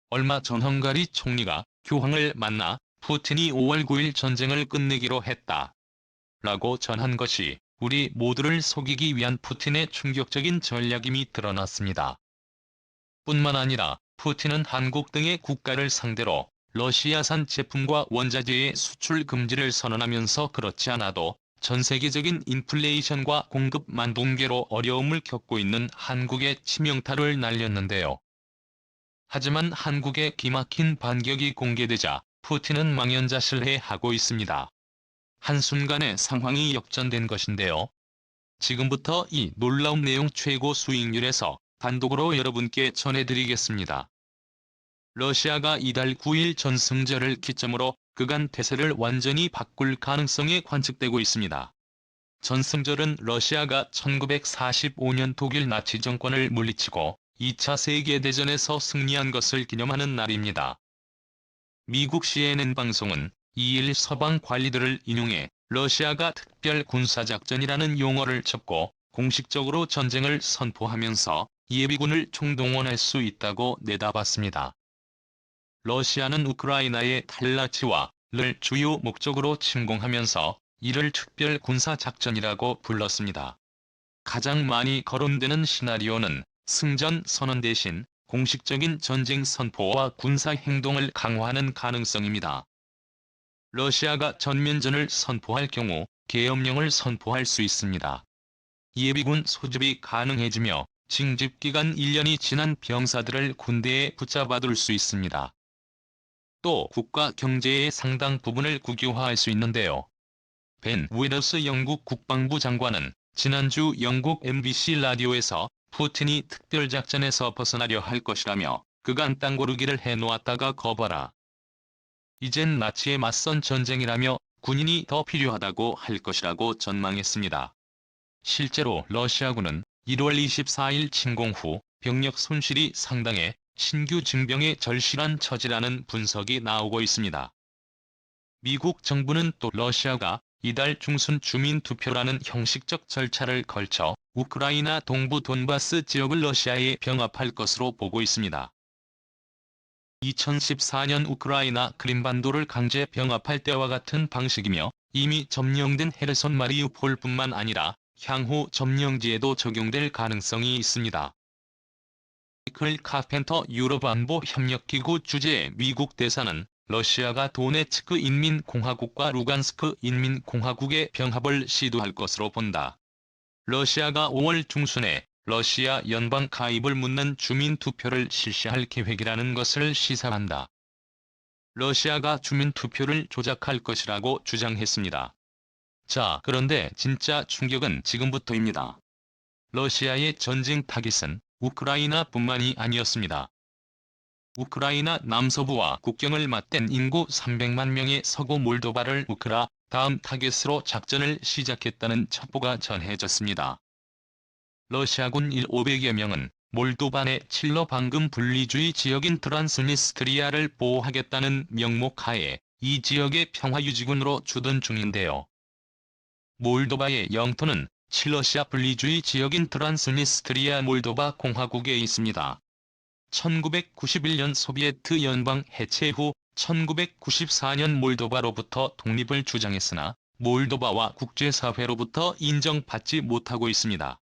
얼마 전 헝가리 총리가 교황을 만나 푸틴이 5월 9일 전쟁을 끝내기로 했다 라고 전한 것이 우리 모두를 속이기 위한 푸틴의 충격적인 전략임이 드러났습니다. 뿐만 아니라 푸틴은 한국 등의 국가를 상대로 러시아산 제품과 원자재의 수출 금지를 선언하면서 그렇지 않아도 전 세계적인 인플레이션과 공급 만붕괴로 어려움을 겪고 있는 한국에 치명타를 날렸는데요. 하지만 한국의 기막힌 반격이 공개되자 푸틴은 망연자실해하고 있습니다. 한순간에 상황이 역전된 것인데요. 지금부터 이 놀라운 내용 최고 수익률에서 단독으로 여러분께 전해드리겠습니다. 러시아가 이달 9일 전승절을 기점으로 그간 대세를 완전히 바꿀 가능성이 관측되고 있습니다. 전승절은 러시아가 1945년 독일 나치 정권을 물리치고 2차 세계대전에서 승리한 것을 기념하는 날입니다. 미국 CNN 방송은 2일 서방 관리들을 인용해 러시아가 특별 군사작전이라는 용어를 쳤고 공식적으로 전쟁을 선포하면서 예비군을 총동원할 수 있다고 내다봤습니다. 러시아는 우크라이나의 탈라치와를 주요 목적으로 침공하면서 이를 특별 군사작전이라고 불렀습니다. 가장 많이 거론되는 시나리오는 승전 선언 대신 공식적인 전쟁 선포와 군사 행동을 강화하는 가능성입니다. 러시아가 전면전을 선포할 경우 계엄령을 선포할 수 있습니다. 예비군 소집이 가능해지며 징집기간 1년이 지난 병사들을 군대에 붙잡아둘 수 있습니다. 또 국가 경제의 상당 부분을 국유화할 수 있는데요. 벤 위더스 영국 국방부 장관은 지난주 영국 MBC 라디오에서 푸틴이 특별작전에서 벗어나려 할 것이라며 그간 땅고르기를 해놓았다가 거봐라. 이젠 나치에 맞선 전쟁이라며 군인이 더 필요하다고 할 것이라고 전망했습니다. 실제로 러시아군은 1월 24일 침공 후 병력 손실이 상당해 신규 징병의 절실한 처지라는 분석이 나오고 있습니다. 미국 정부는 또 러시아가 이달 중순 주민투표라는 형식적 절차를 걸쳐 우크라이나 동부 돈바스 지역을 러시아에 병합할 것으로 보고 있습니다. 2014년 우크라이나 크림반도를 강제 병합할 때와 같은 방식이며 이미 점령된 헤르손 마리우폴뿐만 아니라 향후 점령지에도 적용될 가능성이 있습니다. 마이클 카펜터 유럽안보협력기구 주재 미국 대사는 러시아가 도네츠크 인민공화국과 루간스크 인민공화국의 병합을 시도할 것으로 본다. 러시아가 5월 중순에 러시아 연방 가입을 묻는 주민투표를 실시할 계획이라는 것을 시사한다. 러시아가 주민투표를 조작할 것이라고 주장했습니다. 자, 그런데 진짜 충격은 지금부터입니다. 러시아의 전쟁 타깃은 우크라이나뿐만이 아니었습니다. 우크라이나 남서부와 국경을 맞댄 인구 300만 명의 서구 몰도바를 다음 타겟으로 작전을 시작했다는 첩보가 전해졌습니다. 러시아군 1,500여 명은 몰도바 내 칠러 방금 분리주의 지역인 트란스니스트리아를 보호하겠다는 명목 하에 이 지역의 평화유지군으로 주둔 중인데요. 몰도바의 영토는 친러시아 분리주의 지역인 트란스니스트리아 몰도바 공화국에 있습니다. 1991년 소비에트 연방 해체 후 1994년 몰도바로부터 독립을 주장했으나 몰도바와 국제사회로부터 인정받지 못하고 있습니다.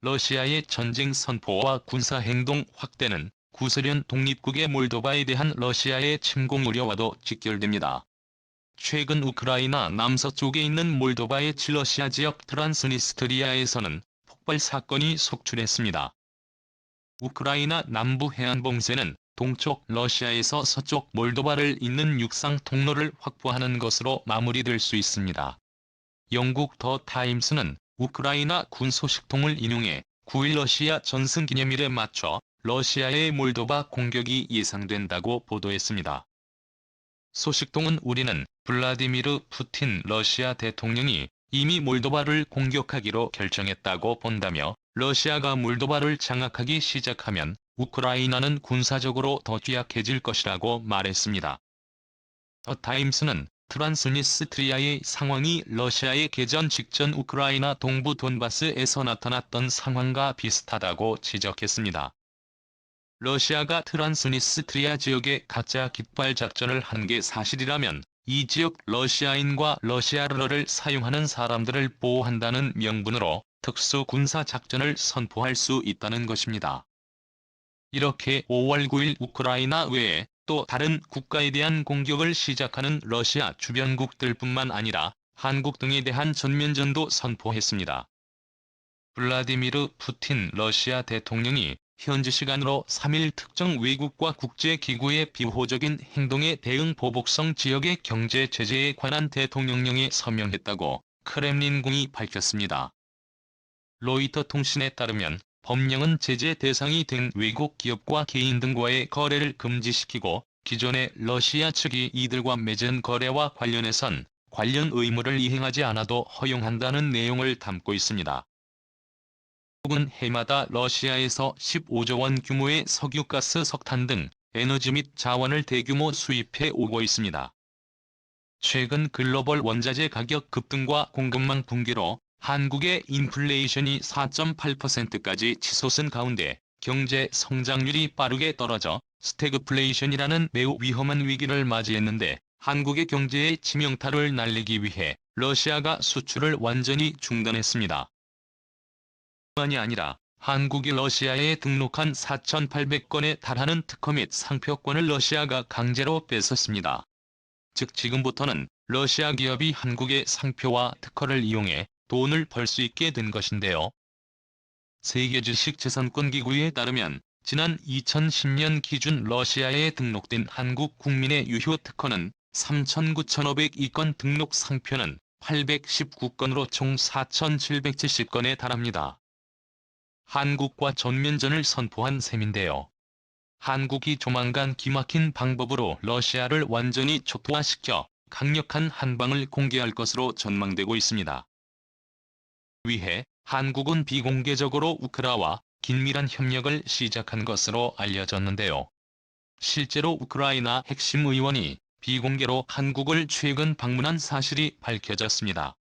러시아의 전쟁 선포와 군사행동 확대는 구소련 독립국의 몰도바에 대한 러시아의 침공 우려와도 직결됩니다. 최근 우크라이나 남서쪽에 있는 몰도바의 친러시아 지역 트란스니스트리아에서는 폭발 사건이 속출했습니다. 우크라이나 남부 해안봉쇄는 동쪽 러시아에서 서쪽 몰도바를 잇는 육상 통로를 확보하는 것으로 마무리될 수 있습니다. 영국 더 타임스는 우크라이나 군 소식통을 인용해 9일 러시아 전승기념일에 맞춰 러시아의 몰도바 공격이 예상된다고 보도했습니다. 소식통은 우리는 블라디미르 푸틴 러시아 대통령이 이미 몰도바를 공격하기로 결정했다고 본다며 러시아가 몰도바를 장악하기 시작하면 우크라이나는 군사적으로 더 취약해질 것이라고 말했습니다. 더 타임스는 트란스니스트리아의 상황이 러시아의 개전 직전 우크라이나 동부 돈바스에서 나타났던 상황과 비슷하다고 지적했습니다. 러시아가 트란스니스트리아 지역에 가짜 깃발 작전을 한 게 사실이라면 이 지역 러시아인과 러시아어를 사용하는 사람들을 보호한다는 명분으로 특수 군사 작전을 선포할 수 있다는 것입니다. 이렇게 5월 9일 우크라이나 외에 또 다른 국가에 대한 공격을 시작하는 러시아 주변국들뿐만 아니라 한국 등에 대한 전면전도 선포했습니다. 블라디미르 푸틴 러시아 대통령이 현지 시간으로 3일 특정 외국과 국제기구의 비호적인 행동에 대응 보복성 지역의 경제 제재에 관한 대통령령에 서명했다고 크렘린궁이 밝혔습니다. 로이터 통신에 따르면 법령은 제재 대상이 된 외국 기업과 개인 등과의 거래를 금지시키고 기존의 러시아 측이 이들과 맺은 거래와 관련해선 관련 의무를 이행하지 않아도 허용한다는 내용을 담고 있습니다. 한국은 해마다 러시아에서 15조 원 규모의 석유, 가스, 석탄 등 에너지 및 자원을 대규모 수입해 오고 있습니다. 최근 글로벌 원자재 가격 급등과 공급망 붕괴로 한국의 인플레이션이 4.8%까지 치솟은 가운데 경제 성장률이 빠르게 떨어져 스태그플레이션이라는 매우 위험한 위기를 맞이했는데 한국의 경제에 치명타를 날리기 위해 러시아가 수출을 완전히 중단했습니다. 뿐만이 아니라 한국이 러시아에 등록한 4,800건에 달하는 특허 및 상표권을 러시아가 강제로 뺏었습니다. 즉 지금부터는 러시아 기업이 한국의 상표와 특허를 이용해 돈을 벌 수 있게 된 것인데요. 세계주식재산권기구에 따르면 지난 2010년 기준 러시아에 등록된 한국 국민의 유효 특허는 39,502건, 등록 상표는 819건으로 총 4,770건에 달합니다. 한국과 전면전을 선포한 셈인데요. 한국이 조만간 기막힌 방법으로 러시아를 완전히 초토화시켜 강력한 한방을 공개할 것으로 전망되고 있습니다. 위해 한국은 비공개적으로 우크라와 긴밀한 협력을 시작한 것으로 알려졌는데요. 실제로 우크라이나 핵심 의원이 비공개로 한국을 최근 방문한 사실이 밝혀졌습니다.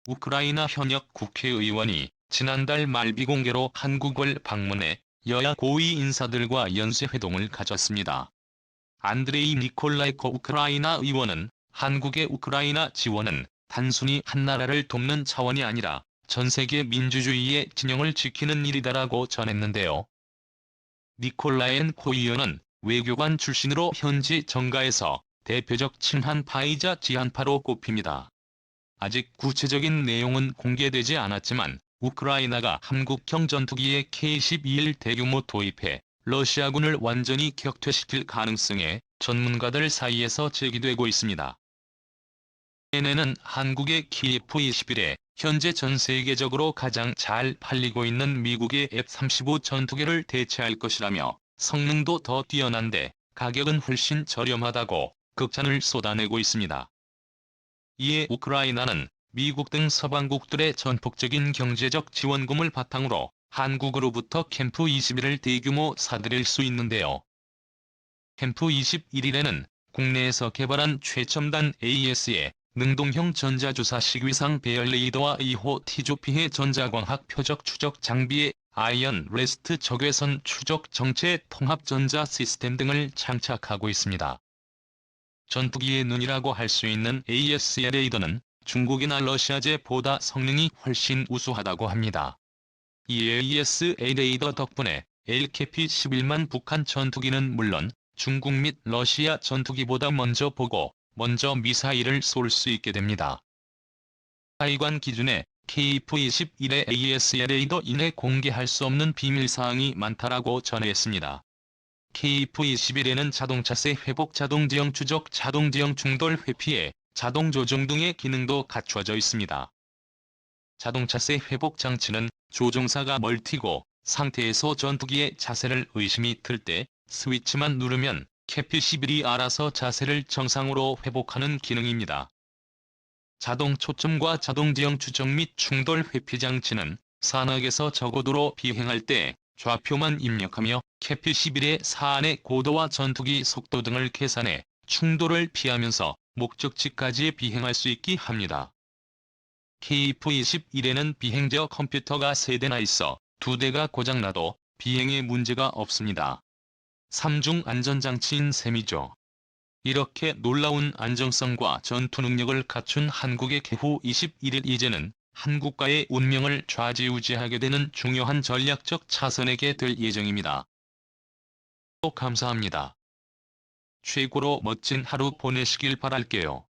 우크라이나 현역 국회의원이 지난달 말 비공개로 한국을 방문해 여야 고위 인사들과 연쇄회동을 가졌습니다. 안드레이 니콜라이코 우크라이나 의원은 한국의 우크라이나 지원은 단순히 한 나라를 돕는 차원이 아니라 전 세계 민주주의의 진영을 지키는 일이다라고 전했는데요. 니콜라엔코 의원은 외교관 출신으로 현지 정가에서 대표적 친한파이자 지한파로 꼽힙니다. 아직 구체적인 내용은 공개되지 않았지만 우크라이나가 한국형 전투기의 K-12를 대규모 도입해 러시아군을 완전히 격퇴시킬 가능성에 전문가들 사이에서 제기되고 있습니다. CNN은 한국의 KF-21에 현재 전 세계적으로 가장 잘 팔리고 있는 미국의 F-35 전투기를 대체할 것이라며 성능도 더 뛰어난데 가격은 훨씬 저렴하다고 극찬을 쏟아내고 있습니다. 이에 우크라이나는 미국 등 서방국들의 전폭적인 경제적 지원금을 바탕으로 한국으로부터 캠프 21을 대규모 사들일 수 있는데요. 캠프 21에는 국내에서 개발한 최첨단 AES의 능동형 전자주사식 위상 배열 레이더와 2호 T조피해 전자광학 표적 추적 장비에 아이언 레스트 적외선 추적 정체 통합 전자 시스템 등을 장착하고 있습니다. 전투기의 눈이라고 할 수 있는 AES의 레이더는 중국이나 러시아제보다 성능이 훨씬 우수하다고 합니다. 이 AES-A 레이더 덕분에 LKP-11만 북한 전투기는 물론 중국 및 러시아 전투기보다 먼저 보고 먼저 미사일을 쏠 수 있게 됩니다. 하이관 기준에 KF-21의 AES 레이더 이내 공개할 수 없는 비밀사항이 많다라고 전했습니다. KF-21에는 자동차세 회복, 자동지형 추적, 자동지형 충돌 회피에 자동 조종 등의 기능도 갖춰져 있습니다. 자동차세 회복 장치는 조종사가 멀티고 상태에서 전투기의 자세를 의심이 들 때 스위치만 누르면 KF-11이 알아서 자세를 정상으로 회복하는 기능입니다. 자동 초점과 자동 지형 추적 및 충돌 회피 장치는 산악에서 저고도로 비행할 때 좌표만 입력하며 KF-11의 사안의 고도와 전투기 속도 등을 계산해 충돌을 피하면서 목적지까지 비행할 수 있게 합니다. KF-21에는 비행저 컴퓨터가 3대나 있어 2대가 고장나도 비행에 문제가 없습니다. 3중 안전장치인 셈이죠. 이렇게 놀라운 안정성과 전투 능력을 갖춘 한국의 개후 21일 이제는 한국과의 운명을 좌지우지하게 되는 중요한 전략적 차선에게 될 예정입니다. 감사합니다. 최고로 멋진 하루 보내시길 바랄게요.